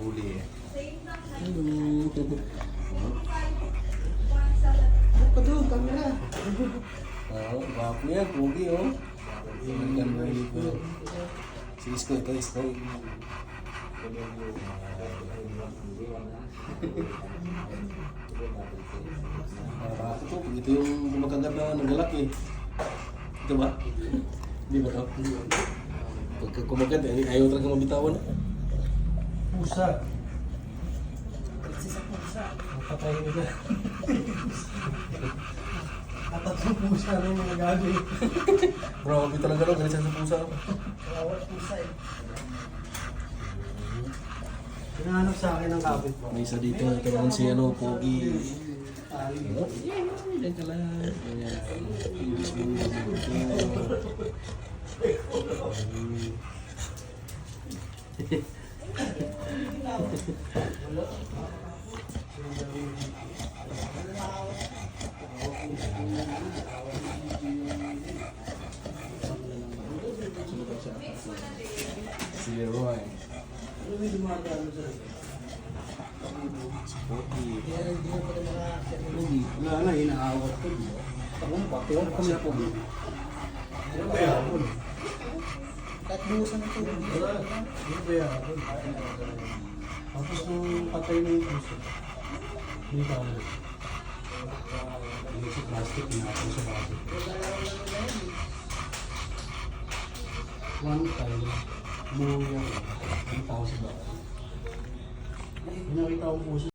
huli eh. Ba't doon, camera? Oo, gwapo yan, pogi oh. Ganda rin ito. Si Isko, ito Isko. Marami po, ito yung gumaganda ng galak eh. Ito ba? Hindi ba ito? Pagka kumaganda, ayaw talaga mabitawan. Pusa. Kasi sa pusa. Napatay nila. Tatlong pusa na yung mga gabi. Grabe talaga no, ganyan sa pusa. Kawat pusa eh. Hinahanap sa akin ang kapit ko. May isa dito, ito naman si ano, pogi. Ali. Yan ka lang. Si Roy. Wala na, inaawat ko. Takong patuwag kami po. Ano ba yan? Kahit buhusan na ito. Ano ba yan? Tapos nung patay na yung puso, hindi ka ulit. Hindi sa plastic, pinapos sa baso. One time, buo yan. Ang tao sa baso. Pinakita ko puso.